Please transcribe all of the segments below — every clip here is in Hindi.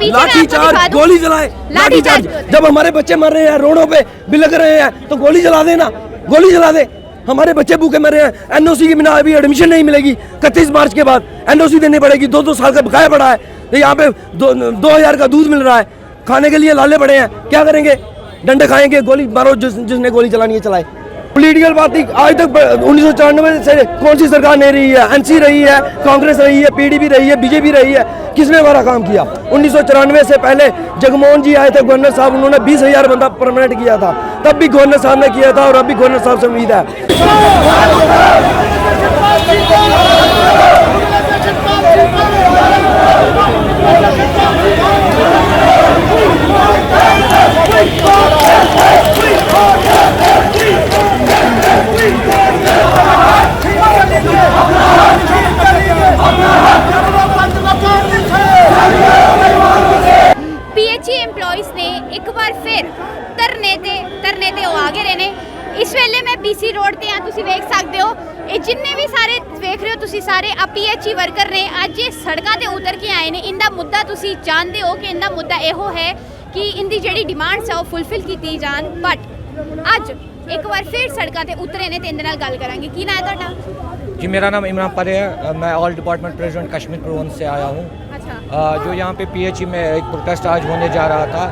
लाठी चार्ज, गोली चलाए, लाठी चार्ज। जब हमारे बच्चे मर रहे हैं रोडों पे बिलख रहे हैं तो गोली चला देना, गोली चला दे। हमारे बच्चे भूखे मर रहे हैं, एनओसी के बिना अभी एडमिशन नहीं मिलेगी। 31 मार्च के बाद एनओसी देनी पड़ेगी। 2-2 साल का बकाया पड़ा है। यहाँ पे 2000 का दूध मिल रहा है, खाने के लिए लाले पड़े हैं। क्या करेंगे? डंडे खाएंगे, गोली मारो, जिसने गोली चलानी है चलाए। पॉलिटिकल पार्टी आज तक 1994 से कौन सी सरकार नहीं रही है? एनसी रही है, कांग्रेस रही है, पीडीपी रही है, बीजेपी रही है। किसने हमारा काम किया? 1994 से पहले जगमोहन जी आए थे गवर्नर साहब, उन्होंने 20,000 बंदा परमानेंट किया था। तब भी गवर्नर साहब ने किया था और अब भी गवर्नर साहब से उम्मीद है। पीएचई एम्प्लॉइज ने एक बार फिर ਧਰਨੇ ਤੇ ਉਹ ਆਗੇ ਰਹੇ ਨੇ। ਇਸ ਵੇਲੇ ਮੈਂ BC ਰੋਡ ਤੇ ਆ, ਤੁਸੀਂ ਵੇਖ ਸਕਦੇ ਹੋ ਇਹ ਜਿੰਨੇ ਵੀ ਸਾਰੇ ਵੇਖ ਰਹੇ ਹੋ ਤੁਸੀਂ ਸਾਰੇ ਆ ਪੀਐਚਈ ਵਰਕਰ ਨੇ। ਅੱਜ ਇਹ ਸੜਕਾਂ ਤੇ ਉਤਰ ਕੇ ਆਏ ਨੇ। ਇਹਦਾ ਮੁੱਦਾ ਤੁਸੀਂ ਜਾਣਦੇ ਹੋ ਕਿ ਇਹਦਾ ਮੁੱਦਾ ਇਹੋ ਹੈ ਕਿ ਇਹਦੀ ਜਿਹੜੀ ਡਿਮਾਂਡਸ ਆ ਉਹ ਫੁੱਲਫਿਲ ਕੀਤੀ ਜਾਣ। ਬਟ ਅੱਜ ਇੱਕ ਵਾਰ ਫਿਰ ਸੜਕਾਂ ਤੇ ਉਤਰੇ ਨੇ ਤੇ ਇਹਦੇ ਨਾਲ ਗੱਲ ਕਰਾਂਗੇ। ਕੀ ਨਾਂ ਹੈ ਤੁਹਾਡਾ? जी मेरा नाम इमरान परे है। मैं ऑल डिपार्टमेंट प्रेसिडेंट कश्मीर प्रवंश से आया हूँ। अच्छा। जो यहाँ पे पीएचई में एक प्रोटेस्ट आज होने जा रहा था,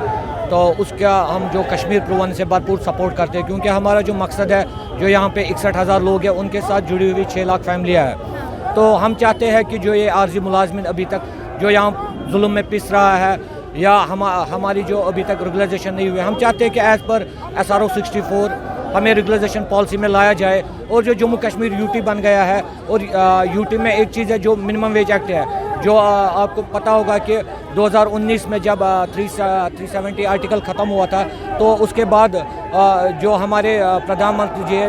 तो उसका हम जो कश्मीर प्रवंश से भरपूर सपोर्ट करते हैं, क्योंकि हमारा जो मकसद है, जो यहाँ पे 61,000 लोग हैं उनके साथ जुड़ी हुई 6 लाख फैमिलियाँ हैं। तो हम चाहते हैं कि जो ये आर्जी मुलाजमिन अभी तक जो यहाँ जुल्म में पिस रहा है या हमारी जो अभी तक रेगुलराइजेशन नहीं हुई, हम चाहते हैं कि एज़ पर SRO 64 हमें रेगुलराइजेशन पॉलिसी में लाया जाए। और जो जम्मू कश्मीर यूटी बन गया है, और यूटी में एक चीज़ है जो मिनिमम वेज एक्ट है, जो आपको पता होगा कि 2019 में जब 370 आर्टिकल ख़त्म हुआ था, तो उसके बाद जो हमारे प्रधानमंत्री जी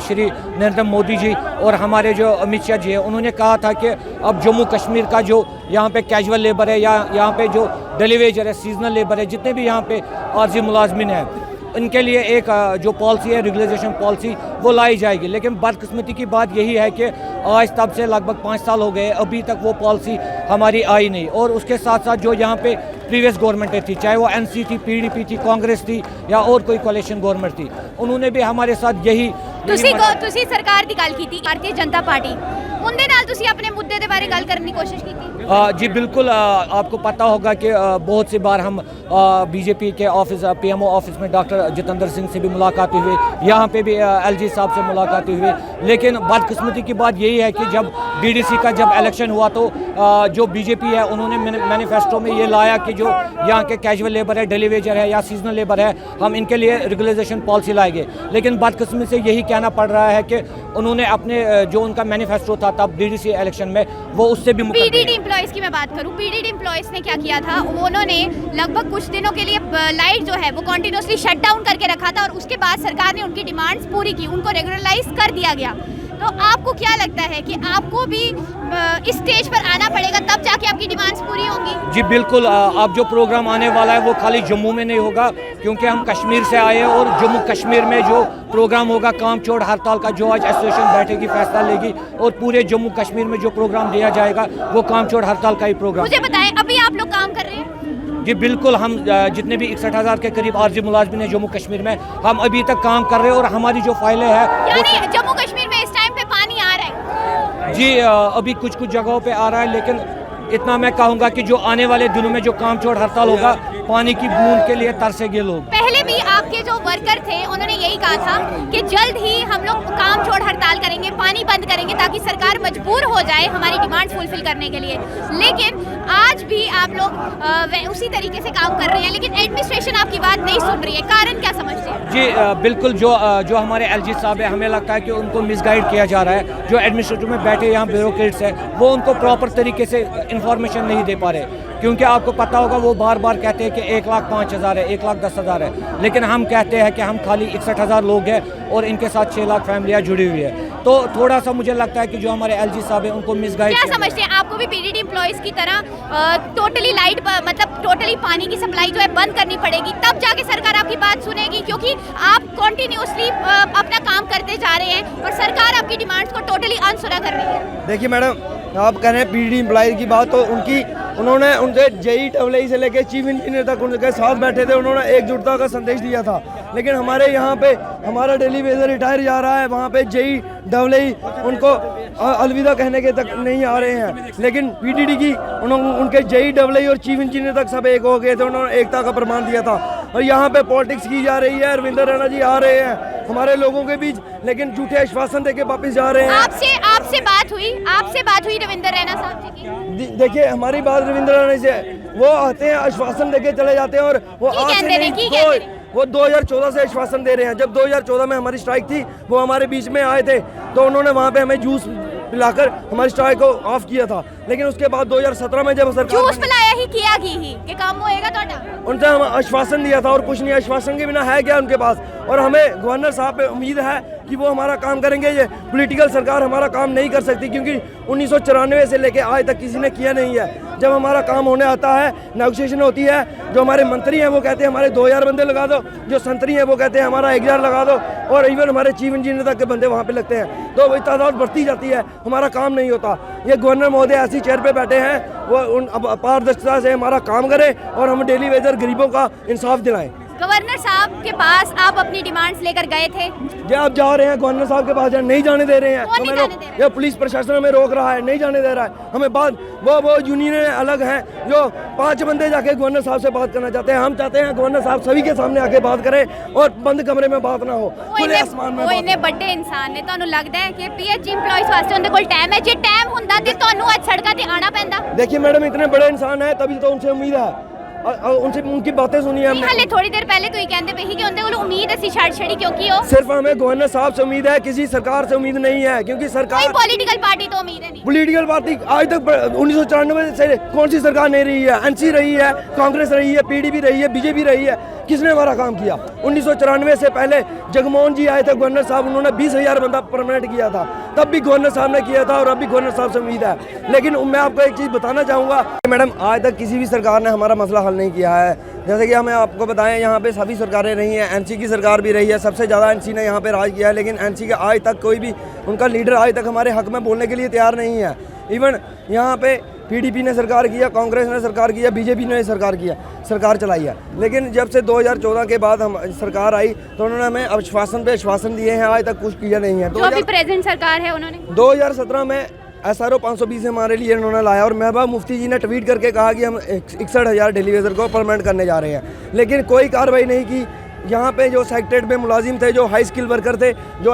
श्री नरेंद्र मोदी जी और हमारे जो अमित शाह जी है, उन्होंने कहा था कि अब जम्मू कश्मीर का जो यहाँ पे कैजुअल लेबर है या यहाँ पे जो डेली वेजर है, सीजनल लेबर है, जितने भी यहाँ पे आर्जी मुलाजमिन हैं, इनके लिए एक जो पॉलिसी है, रेगुलराइजेशन पॉलिसी, वो लाई जाएगी। लेकिन बदकिस्मती की बात यही है कि आज तब से लगभग 5 साल हो गए, अभी तक वो पॉलिसी हमारी आई नहीं। और उसके साथ साथ जो यहाँ पे प्रीवियस गवर्नमेंटें थी, चाहे वो एनसी थी, पीडीपी थी, कांग्रेस थी या और कोई कोalition गवर्नमेंट थी, उन्होंने भी हमारे साथ यही ਤੁਸੀਂ ਸਰਕਾਰ ਦੀ ਗੱਲ ਕੀਤੀ, ਭਾਰਤੀ ਜਨਤਾ ਪਾर्टी ਉਹਦੇ ਨਾਲ ਤੁਸੀਂ ਆਪਣੇ ਮੁੱਦੇ ਦੇ ਬਾਰੇ ਗੱਲ ਕਰਨ ਦੀ कोशिश की? जी बिल्कुल। आपको पता होगा कि बहुत सी बार हम बीजेपी के ऑफिस PMO ऑफिस में डॉक्टर जितेंद्र सिंह से भी मुलाकात हुई, यहाँ पे भी LG साहब से मुलाकात हुई। लेकिन बदकिस्मती की बात यही है कि जब DDC का जब इलेक्शन हुआ, तो जो बीजेपी है उन्होंने मैनिफेस्टो में ये लाया कि जो यहाँ के कैजुअल लेबर है, डेली वेजर है या सीजनल लेबर है, हम इनके लिए रेगुलराइजेशन पॉलिसी लाएंगे। लेकिन बदकिस्मती से यही कहना पड़ रहा है कि उन्होंने अपने जो उनका मैनिफेस्टो था तब DDC इलेक्शन में, वो उससे भी पीडीडी एम्प्लॉइज की मैं बात करूं, पीडीडी एम्प्लॉइज ने क्या किया था, उन्होंने लगभग कुछ दिनों के लिए लाइट जो है वो कंटिन्यूसली शट डाउन करके रखा था, और उसके बाद सरकार ने उनकी डिमांड्स पूरी की, उनको रेगुलराइज कर दिया गया। तो आपको क्या लगता है कि आपको भी इस स्टेज पर आना पड़ेगा तब जाके आपकी डिमांड्स पूरी होंगी? जी बिल्कुल। अब जो प्रोग्राम आने वाला है वो खाली जम्मू में नहीं होगा, क्योंकि हम कश्मीर से आए हैं, और जम्मू कश्मीर में जो प्रोग्राम होगा काम छोड़ हड़ताल का, जो आज एसोसिएशन बैठेगी फैसला लेगी, और पूरे जम्मू कश्मीर में जो प्रोग्राम दिया जाएगा वो काम छोड़ हड़ताल का ही प्रोग्राम। मुझे बताएं, अभी आप लोग काम कर रहे हैं? जी बिल्कुल। हम जितने भी 61,000 के करीब आर्जी मुलाजमिन है जम्मू कश्मीर में, हम अभी तक काम कर रहे हैं, और हमारी जो फाइलें हैं, यानी जम्मू कश्मीर में इस टाइम पे पानी आ रहा है? जी अभी कुछ जगहों पे आ रहा है, लेकिन इतना मैं कहूँगा कि जो आने वाले दिनों में जो काम छोड़ हड़ताल होगा, पानी की बूंद के लिए तरसेंगे लोग। पहले भी आपके जो वर्कर थे उन्होंने यही कहा था कि जल्द ही हम लोग काम छोड़ हड़ताल करेंगे, पानी बंद करेंगे, ताकि सरकार मजबूर हो जाए हमारी डिमांड फुलफिल करने के लिए। लेकिन आज भी आप लोग उसी तरीके से काम कर रहे हैं, लेकिन एडमिनिस्ट्रेशन आपकी बात नहीं सुन रही है। कारण क्या समझते हैं? जी बिल्कुल। जो हमारे LG साहब है, हमें लगता है कि उनको मिसगाइड किया जा रहा है। जो एडमिनिस्ट्रेटिव में बैठे यहाँ ब्यूरोक्रेट्स है, वो उनको प्रॉपर तरीके से इंफॉर्मेशन नहीं दे पा रहे, क्योंकि आपको पता होगा वो बार बार कहते हैं कि 1,05,000 है, 1,10,000 है, लेकिन हम कहते हैं कि हम खाली 61,000 लोग हैं और इनके साथ 6 लाख फैमिलियाँ जुड़ी हुई है। तो थोड़ा सा मुझे लगता है कि जो हमारे LG साहब हैं उनको मिसगाइड। क्या समझते हैं, आपको भी पीडीडी एम्प्लॉइज की तरह टोटली लाइट मतलब टोटली पानी की सप्लाई जो है बंद करनी पड़ेगी, तब जाके सरकार आपकी बात सुनेगी? क्योंकि आप कंटिन्यूसली अपना काम करते जा रहे हैं और सरकार आपकी डिमांड्स को टोटली अनसुना कर रही है। देखिए मैडम, आप कह रहे हैं पीडी एम्प्लॉय की बात, तो उन्होंने उनके JEE से लेकर चीफ इंजीनियर तक उनके साथ बैठे थे, उन्होंने एकजुटता का संदेश दिया था। लेकिन हमारे यहाँ पे हमारा डेली वेजर रिटायर जा रहा है, वहाँ पे JEE उनको अलविदा कहने के तक नहीं आ रहे हैं। लेकिन PDD की उनके JEE और चीफ इंजीनियर तक सब एक हो गए थे, उन्होंने एकता का प्रमाण दिया था। और यहाँ पे पॉलिटिक्स की जा रही है, रविंद्र रैना जी आ रहे हैं हमारे लोगों के बीच, लेकिन झूठे आश्वासन देके वापस जा रहे हैं। आपसे बात हुई रविंद्र रैना साहब जी की? देखिए हमारी बात रविंद्र रैना से, वो आते हैं आश्वासन देके चले जाते हैं, और वो आज से नहीं, वो 2014 से आश्वासन दे रहे हैं। जब 2014 में हमारी स्ट्राइक थी, वो हमारे बीच में आए थे, तो उन्होंने वहाँ पे हमें जूस पिलाकर हमारी स्ट्राइक को ऑफ किया था। लेकिन उसके बाद 2017 में जब सरकार जूस पिलाया ही किया कि काम होएगा ਤੁਹਾਡਾ, उनसे हम आश्वासन दिया था और कुछ नहीं, आश्वासन के बिना है क्या उनके पास। और हमें गवर्नर साहब पे उम्मीद है कि वो हमारा काम करेंगे। ये पॉलिटिकल सरकार हमारा काम नहीं कर सकती, क्योंकि 1994 से लेके आज तक किसी ने किया नहीं है। जब हमारा काम होने आता है, नेगोशिएशन होती है, जो हमारे मंत्री हैं वो कहते हैं हमारे 2000 बंदे लगा दो, जो संतरी हैं वो कहते हैं हमारा 1000 लगा दो, और इवन हमारे चीफ इंजीनियर तक के बंदे वहाँ पे लगते हैं, तो वही तादाद बढ़ती जाती है, हमारा काम नहीं होता। ये गवर्नर महोदय ऐसी चेयर पे बैठे हैं, वो उन पारदर्शिता से हमारा काम करें और हम डेली वेजर गरीबों का इंसाफ दिलाएं। गवर्नर साहब के पास आप अपनी डिमांड्स लेकर गए थे? जी आप जा रहे हैं गवर्नर साहब के पास, नहीं जाने दे रहे हैं। कौन नहीं जाने दे रहा है? ये पुलिस प्रशासन हमें रोक रहा है, नहीं जाने दे रहा है हमें। बात वो यूनियन अलग हैं, जो 5 बंदे जाके गवर्नर साहब से बात करना चाहते हैं। हम चाहते हैं गवर्नर साहब सभी के सामने आके बात करें और बंद कमरे में बात ना हो, खुले आसमान में। वो इन्ने बड़े इंसान ने, ਤੁਹਾਨੂੰ ਲੱਗਦਾ है कि PH एम्प्लॉइज वास्ते उनके कोल टाइम है? जे टाइम ਹੁੰਦਾ ਤੇ ਤੁਹਾਨੂੰ ਅੱਜ ਸੜਕਾਂ ਤੇ ਆਣਾ ਪੈਂਦਾ। देखिए मैडम, इतने बड़े इंसान है तभी तो उनसे उम्मीद है, उनसे उनकी बातें सुनिए हमने। हाले थोड़ी देर पहले तो ही कहते पे ही कि उनके कोल उम्मीद ਅਸੀਂ ਛੱਡ ਛੜੀ क्योंकि ਉਹ सिर्फ हमें गवर्नर साहब से उम्मीद है, किसी सरकार से उम्मीद नहीं है, क्योंकि कोई सरकार पॉलिटिकल पार्टी तो उम्मीद है नहीं। पॉलिटिकल पार्टी आज तक 1994 से कौन सी सरकार नहीं रही है? NC रही है, कांग्रेस रही है, PDP रही है, BJP रही है, किसने हमारा काम किया? 1994 से पहले जगमोहन जी आए थे गवर्नर साहब, उन्होंने 20,000 बंदा परमानेंट किया था, तब भी गवर्नर साहब ने किया था और अब भी गवर्नर साहब से उम्मीद है। लेकिन मैं आपको एक चीज़ बताना चाहूँगा, मैडम आज तक किसी भी सरकार ने हमारा मसला हल नहीं किया है। जैसे कि हमें आपको बताएं, यहाँ पे सभी सरकारें रही हैं, NC की सरकार भी रही है, सबसे ज़्यादा NC ने यहाँ पे राज किया है, लेकिन NC का आज तक कोई भी उनका लीडर आज तक हमारे हक में बोलने के लिए तैयार नहीं है। इवन यहाँ पे PDP ने सरकार किया, कांग्रेस ने सरकार किया, BJP ने सरकार चलाई है। लेकिन जब से 2014 के बाद हम सरकार आई तो उन्होंने हमें आश्वासन पे आश्वासन दिए हैं, आज तक कुछ किया नहीं है। जो अभी प्रेजेंट सरकार है उन्होंने 2017 में SRO 520 हमारे लिए इन्होंने लाया, और महबूबा मुफ्ती जी ने ट्वीट करके कहा कि हम 61,000 डेली वेजर को परमानेंट करने जा रहे हैं, लेकिन कोई कार्रवाई नहीं की। यहाँ पे जो सेक्रेटरीट में मुलाजिम थे, जो हाई स्किल वर्कर थे, जो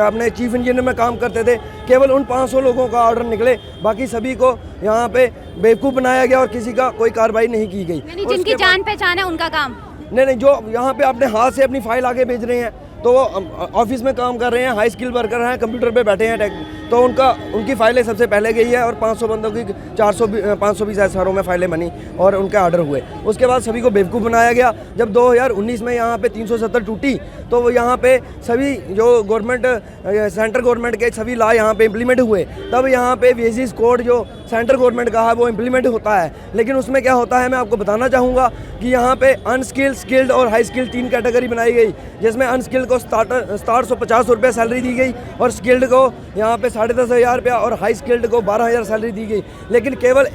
अपने चीफ इंजीनियर में काम करते थे, केवल उन 500 लोगों का ऑर्डर निकले, बाकी सभी को यहाँ पे बेवकूफ़ बनाया गया और किसी का कोई कार्रवाई नहीं की गई। जिनकी जान पहचान है उनका काम नहीं, जो यहाँ पे अपने हाथ से अपनी फाइल आगे भेज रहे हैं, तो वो ऑफिस में काम कर रहे हैं, हाई स्किल वर्कर हैं, कंप्यूटर पे बैठे हैं, तो उनकी फाइलें सबसे पहले गई है और 500 बंदों की 520 SRO में फाइलें बनी और उनके ऑर्डर हुए। उसके बाद सभी को बेवकूफ़ बनाया गया। जब 2019 में यहाँ पे 370 टूटी, तो वो यहाँ पे सभी जो गवर्नमेंट सेंट्रल गवर्नमेंट के सभी लॉ यहाँ पे इम्प्लीमेंट हुए, तब यहाँ पे वेजेस कोड जो सेंट्रल गवर्नमेंट का है वो इम्प्लीमेंट होता है। लेकिन उसमें क्या होता है, मैं आपको बताना चाहूँगा कि यहाँ पे अनस्किल्ड, स्किल्ड और हाई स्किल्ड 3 कैटेगरी बनाई गई, जिसमें अनस्किल्ड को 750 रुपये सैलरी दी गई और स्किल्ड को यहाँ पे 10,500 रुपया और हाई स्किल्ड को 12,000 सैलरी दी गई। लेकिन केवल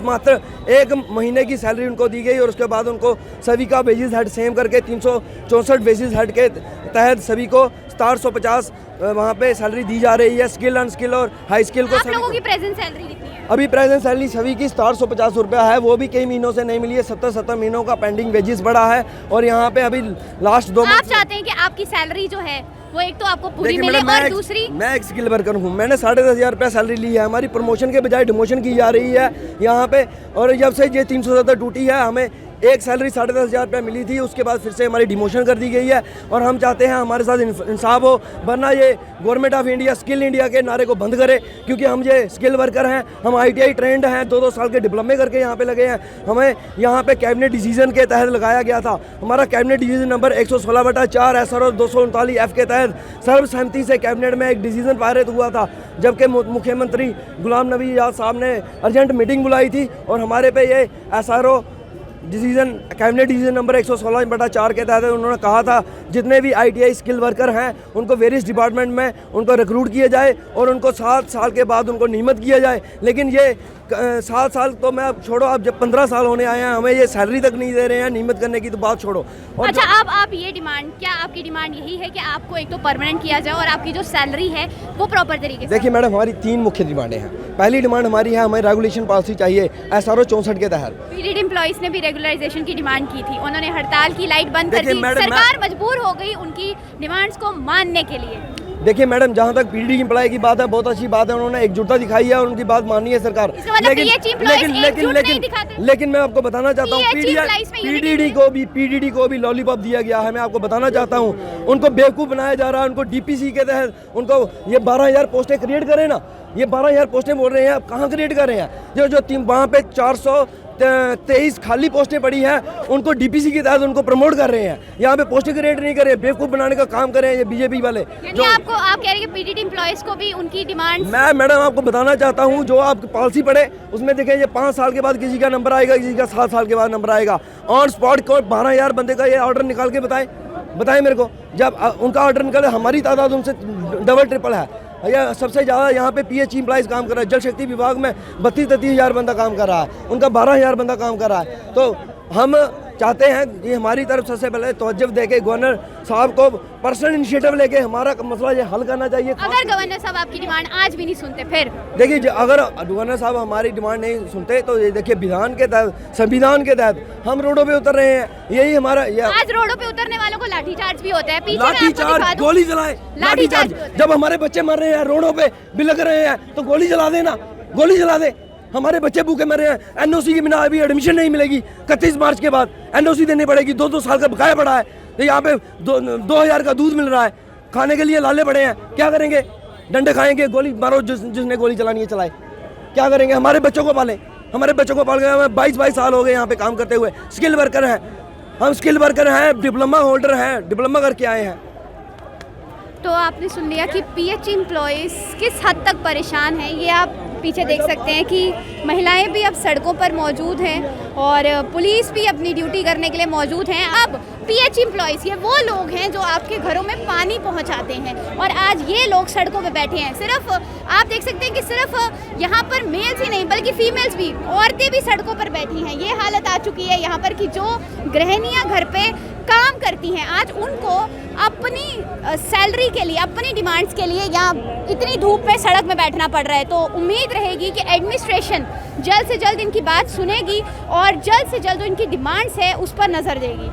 मात्र 1 महीने की सैलरी उनको दी गई और उसके बाद उनको सभी का वेजेस हेड सेम करके 364 वेजेस हेड के तहत सभी को 750 वहाँ पे सैलरी दी जा रही है। स्किल, अनस्किल और हाई स्किल को आप लोगों की प्रेजेंट सैलरी कितनी है? अभी प्रेजेंट सैलरी सभी की 750 रुपया है, वो भी कई महीनों से नहीं मिली है। 70 महीनों का पेंडिंग वेजेस बढ़ा है और यहाँ पे अभी लास्ट 2 आप चाहते हैं कि आपकी सैलरी जो है वो एक तो आपको पूरी मिले और दूसरी मैं एक स्किल वर्कर हूँ, मैंने 10,500 रुपया सैलरी ली है, हमारी प्रमोशन के बजाय डिमोशन की जा रही है यहाँ पे। और जब से ये 370 टूटी है, हमें एक सैलरी 10,500 रुपया मिली थी, उसके बाद फिर से हमारी डिमोशन कर दी गई है और हम चाहते हैं हमारे साथ इंसाफ हो, वरना ये government of India skill India के नारे को बंद करे, क्योंकि हम ये स्किल वर्कर हैं, हम ITI ट्रेंड हैं, 2-2 साल के डिप्लोमे करके यहाँ पे लगे हैं। हमें यहाँ पे कैबिनेट डिसीजन के तहत लगाया गया था, हमारा cabinet decision number 116/4 SRO 239F के तहत सर्वसहमति से कैबिनेट में एक डिसीजन पारित हुआ था, जबकि मुख्यमंत्री गुलाम नबी आज़ाद साहब ने अर्जेंट मीटिंग बुलाई थी और हमारे पे ये SRO decision cabinet decision number 116/4 के तहत उन्होंने कहा था जितने भी ITI स्किल वर्कर हैं उनको वेरियस डिपार्टमेंट में उनको रिक्रूट किया जाए और उनको 7 साल के बाद उनको नियमित किया जाए। लेकिन ये 7 साल तो मैं अब छोड़ो, अब जब 15 साल होने आए हैं हमें ये सैलरी तक नहीं दे रहे हैं, नियमित करने की तो बात छोड़ो। और अच्छा, अब आप ये डिमांड, क्या आपकी डिमांड यही है कि आपको एक तो परमानेंट किया जाए और आपकी जो सैलरी है वो प्रॉपर तरीके से? देखिए मैडम, हमारी 3 मुख्य डिमांडें हैं। पहली डिमांड हमारी है, हमें रेगुलेशन पॉलिसी चाहिए SRO 64 के तहत। पीडीडी एम्प्लॉइज ने भी रेगुलराइजेशन की डिमांड की थी, उन्होंने हड़ताल की, लाइट बंद कर देखिए दी, मैडम, सरकार मजबूर हो गई उनकी डिमांड्स को मानने के लिए। देखिए मैडम, जहाँ तक PDD एम्प्लॉय की बात है, बहुत अच्छी बात है, उन्होंने एकजुटता दिखाई है और उनकी बात मानी है सरकार। इसका मतलब PH employees एकजुट नहीं दिखाते? लेकिन मैं आपको बताना चाहता हूँ PH employees में unity PDD को भी लॉलीपॉप दिया गया है। मैं आपको बताना चाहता हूँ उनको बेवकूफ़ बनाया जा रहा है। उनको DPC के तहत उनको ये 12,000 पोस्टें क्रिएट करें ना, ये 12,000 पोस्टें बोल रहे हैं, आप कहाँ क्रिएट कर रहे हैं? जो वहाँ पे 423 खाली पोस्टें पड़ी हैं उनको DPC के तहत उनको प्रमोट कर रहे हैं। यहाँ पे पोस्टें क्रिएट नहीं कर रहे, बेवकूफ़ बनाने का काम कर रहे हैं ये BJP वाले। जो आपको, आप कह रहे हैं कि PDD एम्प्लॉइज को भी उनकी डिमांड, मैं मैडम आपको बताना चाहता हूँ, जो आप पॉलिसी पढ़े उसमें देखें, ये 5 साल के बाद किसी का नंबर आएगा, किसी का 7 साल के बाद नंबर आएगा। ऑन स्पॉट को 12,000 बंदे का ये ऑर्डर निकाल के बताएं मेरे को। जब उनका ऑर्डर निकाले, हमारी तादाद उनसे डबल ट्रिपल है। या सबसे ज़्यादा यहाँ पे PH एम्प्लॉइज काम कर रहा है। जल शक्ति विभाग में 32-33 हज़ार बंदा काम कर रहा है, उनका 12,000 बंदा काम कर रहा है। तो हम चाहते हैं कि हमारी तरफ सबसे पहले तवज्जो देके गवर्नर साहब को पर्सनल इनिशिएटिव लेके हमारा मसला ये हल करना चाहिए। अगर गवर्नर साहब आपकी डिमांड आज भी नहीं सुनते, फिर देखिए, अगर गवर्नर साहब हमारी डिमांड नहीं सुनते तो ये देखिए, विधान के तहत, संविधान के तहत हम रोडों पे उतर रहे हैं। यही हमारा आज रोडों पे उतरने वालों को लाठीचार्ज भी होता है। पीछे लाठीचार्ज, गोली चलाए, लाठीचार्ज। जब हमारे बच्चे मर रहे हैं, रोडों पे बिलख रहे हैं, तो गोली चला देना, गोली चला दे। हमारे बच्चे भूखे मर रहे हैं, NOC के बिना अभी एडमिशन नहीं मिलेगी। 31 मार्च के बाद NOC देनी पड़ेगी। 2-2 साल का बकाया पड़ा है। तो यहाँ पे 2,000 का दूध मिल रहा है, खाने के लिए लाले पड़े हैं। क्या करेंगे? डंडे खाएंगे, गोली मारो, जिसने गोली चलानी है चलाए। क्या करेंगे? हमारे बच्चों को पालें, हमारे बच्चों को पाल गए। हमें 22 साल हो गए यहाँ पे काम करते हुए। स्किल वर्कर हैं हम, स्किल वर्कर हैं, डिप्लोमा होल्डर हैं, डिप्लोमा करके आए हैं। तो आपने सुन लिया कि PH एम्प्लॉइज किस हद तक परेशान हैं। ये आप पीछे देख सकते हैं कि महिलाएं भी अब सड़कों पर मौजूद हैं और पुलिस भी अपनी ड्यूटी करने के लिए मौजूद हैं। अब PH एम्प्लॉइज, ये वो लोग हैं जो आपके घरों में पानी पहुंचाते हैं और आज ये लोग सड़कों पे बैठे हैं। सिर्फ आप देख सकते हैं कि सिर्फ यहाँ पर मेल्स ही नहीं बल्कि फीमेल्स भी, औरतें भी सड़कों पर बैठी हैं। ये हालत आ चुकी है यहाँ पर कि जो गृहिणियाँ घर पे काम करती हैं, आज उनको अपनी सैलरी के लिए, अपनी डिमांड्स के लिए यहाँ इतनी धूप में सड़क में बैठना पड़ रहा है। तो उम्मीद रहेगी कि एडमिनिस्ट्रेशन जल्द से जल्द इनकी बात सुनेगी और जल्द से जल्द जो इनकी डिमांड्स है उस पर नज़र देगी।